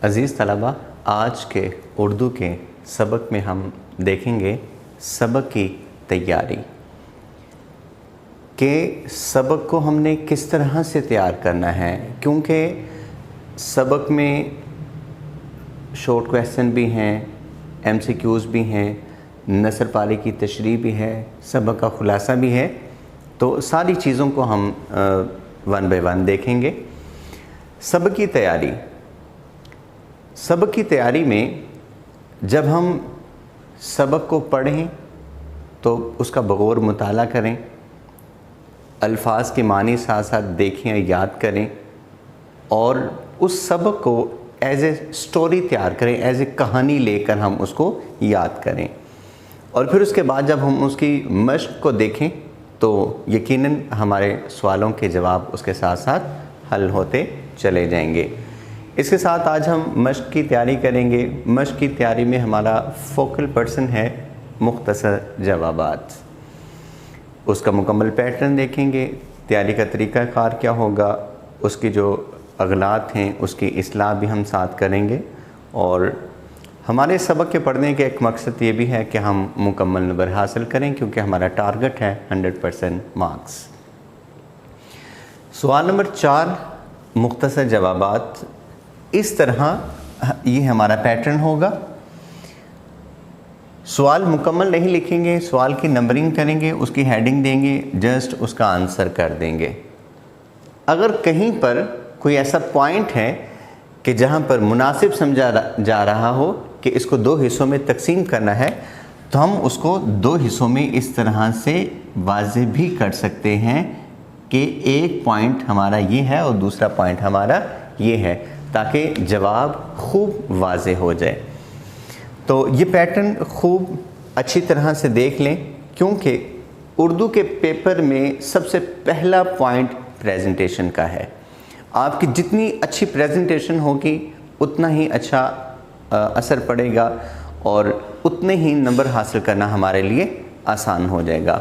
عزیز طلبہ، آج کے اردو کے سبق میں ہم دیکھیں گے سبق کی تیاری کہ سبق کو ہم نے کس طرح سے تیار کرنا ہے، کیونکہ سبق میں شارٹ کویسچن بھی ہیں، ایم سی کیوز بھی ہیں، نثر پاری کی تشریح بھی ہے، سبق کا خلاصہ بھی ہے، تو ساری چیزوں کو ہم ون بائی ون دیکھیں گے۔ سبق کی تیاری میں جب ہم سبق کو پڑھیں تو اس کا بغور مطالعہ کریں، الفاظ کے معنی ساتھ ساتھ دیکھیں، یاد کریں اور اس سبق کو ایز اے سٹوری تیار کریں، ایز اے کہانی لے کر ہم اس کو یاد کریں، اور پھر اس کے بعد جب ہم اس کی مشق کو دیکھیں تو یقیناً ہمارے سوالوں کے جواب اس کے ساتھ ساتھ حل ہوتے چلے جائیں گے۔ اس کے ساتھ آج ہم مشق کی تیاری کریں گے۔ مشق کی تیاری میں ہمارا فوکل پرسن ہے مختصر جوابات۔ اس کا مکمل پیٹرن دیکھیں گے، تیاری کا طریقہ کار کیا ہوگا، اس کی جو اغلاط ہیں اس کی اصلاح بھی ہم ساتھ کریں گے، اور ہمارے سبق کے پڑھنے کا ایک مقصد یہ بھی ہے کہ ہم مکمل نمبر حاصل کریں، کیونکہ ہمارا ٹارگٹ ہے 100% مارکس۔ سوال نمبر 4 مختصر جوابات۔ اس طرح یہ ہمارا پیٹرن ہوگا۔ سوال مکمل نہیں لکھیں گے، سوال کی نمبرنگ کریں گے، اس کی ہیڈنگ دیں گے، جسٹ اس کا آنسر کر دیں گے۔ اگر کہیں پر کوئی ایسا پوائنٹ ہے کہ جہاں پر مناسب سمجھا جا رہا ہو کہ اس کو 2 حصوں میں تقسیم کرنا ہے، تو ہم اس کو 2 حصوں میں اس طرح سے واضح بھی کر سکتے ہیں کہ ایک پوائنٹ ہمارا یہ ہے اور دوسرا پوائنٹ ہمارا یہ ہے، تاکہ جواب خوب واضح ہو جائے۔ تو یہ پیٹرن خوب اچھی طرح سے دیکھ لیں، کیونکہ اردو کے پیپر میں سب سے پہلا پوائنٹ پریزنٹیشن کا ہے۔ آپ کی جتنی اچھی پریزنٹیشن ہوگی اتنا ہی اچھا اثر پڑے گا اور اتنے ہی نمبر حاصل کرنا ہمارے لیے آسان ہو جائے گا۔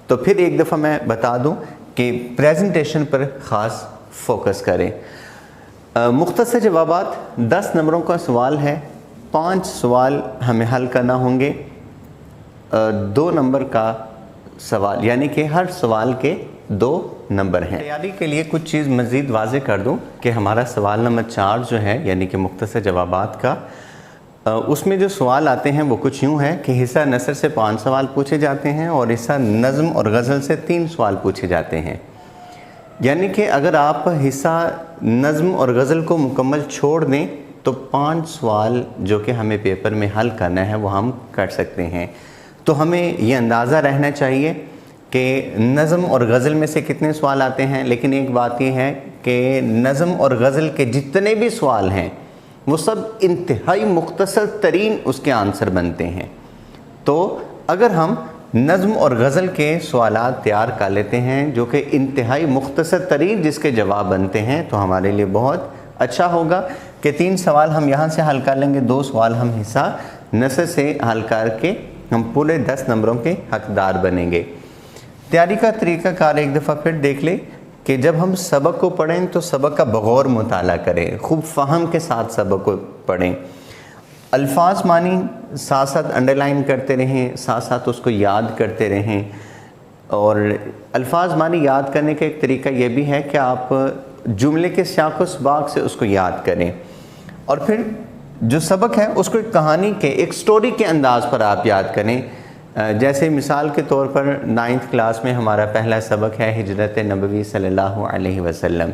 تو پھر ایک دفعہ میں بتا دوں کہ پریزنٹیشن پر خاص فوکس کریں۔ مختصر جوابات 10 نمبروں کا سوال ہے، 5 سوال ہمیں حل کرنا ہوں گے، 2 نمبر کا سوال، یعنی کہ ہر سوال کے 2 نمبر ہیں۔ تیاری کے لیے کچھ چیز مزید واضح کر دوں کہ ہمارا سوال نمبر 4 جو ہے، یعنی کہ مختصر جوابات کا، اس میں جو سوال آتے ہیں وہ کچھ یوں ہے کہ حصہ نثر سے 5 سوال پوچھے جاتے ہیں اور حصہ نظم اور غزل سے 3 سوال پوچھے جاتے ہیں۔ یعنی کہ اگر آپ حصہ نظم اور غزل کو مکمل چھوڑ دیں تو 5 سوال جو کہ ہمیں پیپر میں حل کرنا ہے وہ ہم کر سکتے ہیں۔ تو ہمیں یہ اندازہ رہنا چاہیے کہ نظم اور غزل میں سے کتنے سوال آتے ہیں، لیکن ایک بات یہ ہے کہ نظم اور غزل کے جتنے بھی سوال ہیں وہ سب انتہائی مختصر ترین اس کے آنسر بنتے ہیں۔ تو اگر ہم نظم اور غزل کے سوالات تیار کر لیتے ہیں جو کہ انتہائی مختصر ترین جس کے جواب بنتے ہیں، تو ہمارے لیے بہت اچھا ہوگا کہ 3 سوال ہم یہاں سے حل کر لیں گے، 2 سوال ہم حصہ نثر سے حل کر کے ہم پورے 10 نمبروں کے حقدار بنیں گے۔ تیاری کا طریقہ کار ایک دفعہ پھر دیکھ لیں کہ جب ہم سبق کو پڑھیں تو سبق کا بغور مطالعہ کریں، خوب فہم کے ساتھ سبق کو پڑھیں، الفاظ معنی ساتھ ساتھ انڈرلائن کرتے رہیں، ساتھ ساتھ اس کو یاد کرتے رہیں۔ اور الفاظ معنی یاد کرنے کا ایک طریقہ یہ بھی ہے کہ آپ جملے کے سیاق و سباق سے اس کو یاد کریں، اور پھر جو سبق ہے اس کو ایک کہانی کے، ایک سٹوری کے انداز پر آپ یاد کریں۔ جیسے مثال کے طور پر 9th کلاس میں ہمارا پہلا سبق ہے ہجرت نبوی صلی اللہ علیہ وسلم۔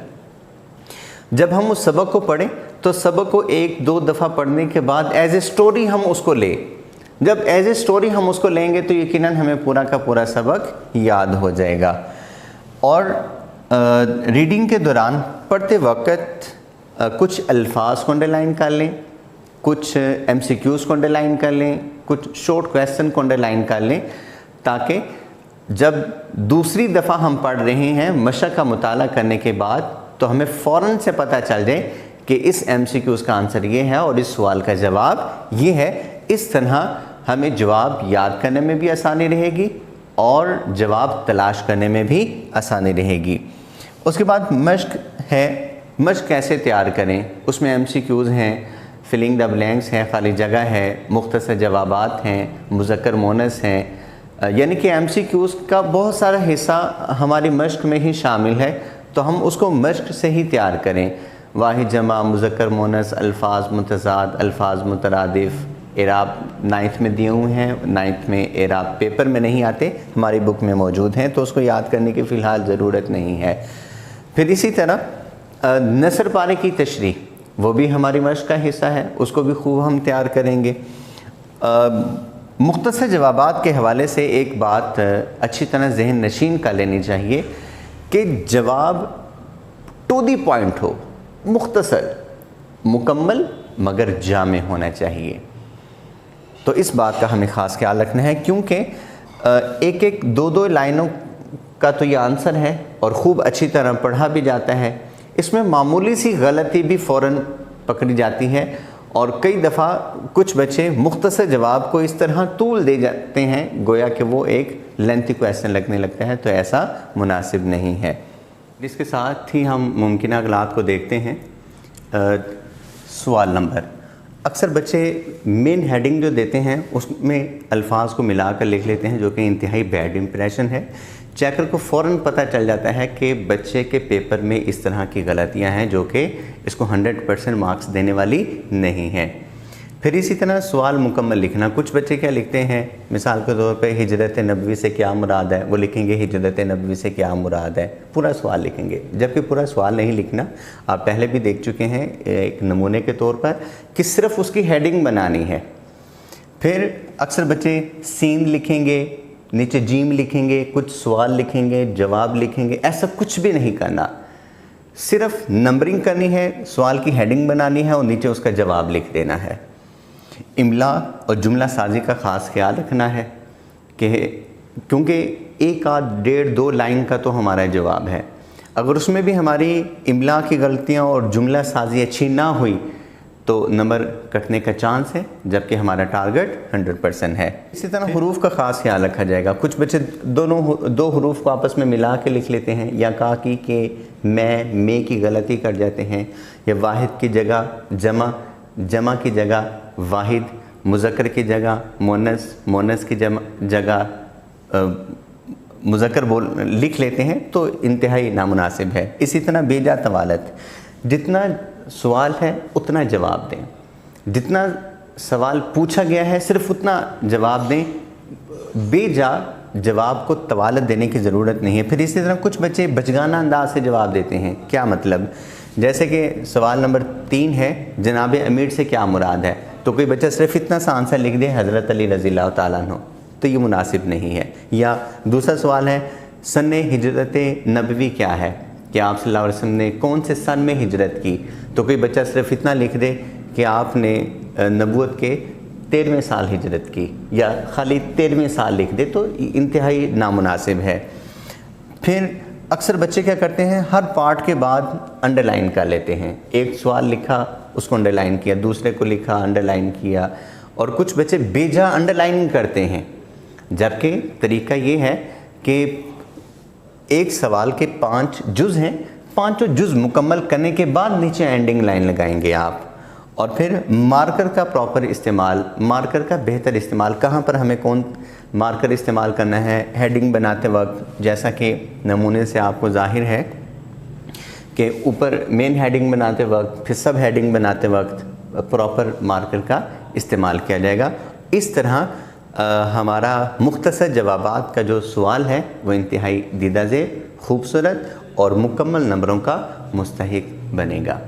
جب ہم اس سبق کو پڑھیں تو سبق کو 1-2 دفعہ پڑھنے کے بعد ایز اے سٹوری ہم اس کو لیں۔ جب ایز اے سٹوری ہم اس کو لیں گے تو یقیناً ہمیں پورا کا پورا سبق یاد ہو جائے گا۔ اور ریڈنگ کے دوران پڑھتے وقت کچھ الفاظ کو انڈرلائن کر لیں، کچھ ایم سی کیوز کو انڈرلائن کر لیں، کچھ شارٹ کویسچن کو انڈرلائن کر لیں، تاکہ جب دوسری دفعہ ہم پڑھ رہے ہیں مشق کا مطالعہ کرنے کے بعد تو ہمیں فوراً سے پتہ چل جائے کہ اس ایم سی کیوز کا آنسر یہ ہے اور اس سوال کا جواب یہ ہے۔ اس طرح ہمیں جواب یاد کرنے میں بھی آسانی رہے گی اور جواب تلاش کرنے میں بھی آسانی رہے گی۔ اس کے بعد مشق ہے، مشق کیسے تیار کریں، اس میں ایم سی کیوز ہیں، فلنگ دا بلینکس ہے، خالی جگہ ہے، مختصر جوابات ہیں، مذکر مونس ہیں، یعنی کہ ایم سی کیوز کا بہت سارا حصہ ہماری مشق میں ہی شامل ہے، تو ہم اس کو مشق سے ہی تیار کریں۔ واحد جمع، مذکر مونس، الفاظ متضاد، الفاظ مترادف، اعراب 9th میں دیے ہوئے ہیں، 9th میں اعراب پیپر میں نہیں آتے، ہماری بک میں موجود ہیں، تو اس کو یاد کرنے کی فی الحال ضرورت نہیں ہے۔ پھر اسی طرح نثر پارے کی تشریح، وہ بھی ہماری مشق کا حصہ ہے، اس کو بھی خوب ہم تیار کریں گے۔ مختصر جوابات کے حوالے سے ایک بات اچھی طرح ذہن نشین کا لینی چاہیے کہ جواب ٹو دی پوائنٹ ہو، مختصر، مکمل مگر جامع ہونا چاہیے۔ تو اس بات کا ہمیں خاص خیال رکھنا ہے، کیونکہ ایک ایک دو لائنوں کا تو یہ آنسر ہے اور خوب اچھی طرح پڑھا بھی جاتا ہے، اس میں معمولی سی غلطی بھی فوراً پکڑی جاتی ہے، اور کئی دفعہ کچھ بچے مختصر جواب کو اس طرح طول دے جاتے ہیں گویا کہ وہ ایک لینتھی کویسچن لگنے لگتا ہے، تو ایسا مناسب نہیں ہے۔ اس کے ساتھ ہی ہم ممکنہ اغلاط کو دیکھتے ہیں۔ سوال نمبر، اکثر بچے مین ہیڈنگ جو دیتے ہیں اس میں الفاظ کو ملا کر لکھ لیتے ہیں، جو کہ انتہائی بیڈ امپریشن ہے۔ چیکر کو فوراً پتہ چل جاتا ہے کہ بچے کے پیپر میں اس طرح کی غلطیاں ہیں جو کہ اس کو 100% مارکس دینے والی نہیں ہیں۔ پھر اسی طرح سوال مکمل لکھنا، کچھ بچے کیا لکھتے ہیں، مثال کے طور پہ ہجرت نبوی سے کیا مراد ہے، وہ لکھیں گے ہجرت نبوی سے کیا مراد ہے، پورا سوال لکھیں گے، جبکہ پورا سوال نہیں لکھنا۔ آپ پہلے بھی دیکھ چکے ہیں ایک نمونے کے طور پر کہ صرف اس کی ہیڈنگ بنانی ہے۔ پھر اکثر بچے سین لکھیں گے، نیچے جیم لکھیں گے، کچھ سوال لکھیں گے، جواب لکھیں گے، ایسا کچھ بھی نہیں کرنا، صرف نمبرنگ کرنی ہے، سوال کی ہیڈنگ بنانی ہے اور نیچے اس کا جواب لکھ دینا ہے۔ املا اور جملہ سازی کا خاص خیال رکھنا ہے کہ کیونکہ ایک آدھ 1.5-2 لائن کا تو ہمارا جواب ہے، اگر اس میں بھی ہماری املا کی غلطیاں اور جملہ سازی اچھی نہ ہوئی تو نمبر کٹنے کا چانس ہے، جبکہ ہمارا ٹارگٹ 100% ہے۔ اسی طرح حروف کا خاص خیال رکھا جائے گا، کچھ بچے دو حروف کو آپس میں ملا کے لکھ لیتے ہیں، یا کا کی میں کی غلطی کر جاتے ہیں، یا واحد کی جگہ جمع کی جگہ واحد، مذکر کی جگہ مونس کی جگہ مذکر لکھ لیتے ہیں، تو انتہائی نامناسب ہے۔ اسی طرح بے جا طوالت، جتنا سوال ہے اتنا جواب دیں، جتنا سوال پوچھا گیا ہے صرف اتنا جواب دیں، بے جا جواب کو طوالت دینے کی ضرورت نہیں ہے۔ پھر اسی طرح کچھ بچے بچگانہ انداز سے جواب دیتے ہیں، کیا مطلب، جیسے کہ سوال نمبر 3 ہے جناب امیر سے کیا مراد ہے، تو کوئی بچہ صرف اتنا سا آنسر لکھ دے حضرت علی رضی اللہ تعالیٰ عنہ، تو یہ مناسب نہیں ہے۔ یا دوسرا سوال ہے سن ہجرت نبوی کیا ہے، کہ آپ صلی اللہ علیہ وسلم نے کون سے سن میں ہجرت کی، تو کوئی بچہ صرف اتنا لکھ دے کہ آپ نے نبوت کے 13ویں سال ہجرت کی، یا خالی 13ویں سال لکھ دے، تو انتہائی نامناسب ہے۔ پھر اکثر بچے کیا کرتے ہیں، ہر پارٹ کے بعد انڈر لائن کر لیتے ہیں، ایک سوال لکھا اس کو انڈر لائن کیا، دوسرے کو لکھا انڈر لائن کیا، اور کچھ بچے بے جا انڈر لائن کرتے ہیں، جبکہ طریقہ یہ ہے کہ ایک سوال کے 5 جز ہیں، 5 جز مکمل کرنے کے بعد نیچے اینڈنگ لائن لگائیں گے آپ۔ اور پھر مارکر کا پراپر استعمال، مارکر کا بہتر استعمال، کہاں پر ہمیں کون مارکر استعمال کرنا ہے، ہیڈنگ بناتے وقت، جیسا کہ نمونے سے آپ کو ظاہر ہے کہ اوپر مین ہیڈنگ بناتے وقت، پھر سب ہیڈنگ بناتے وقت پراپر مارکر کا استعمال کیا جائے گا۔ اس طرح ہمارا مختصر جوابات کا جو سوال ہے وہ انتہائی دیدہ ذیل، خوبصورت اور مکمل نمبروں کا مستحق بنے گا۔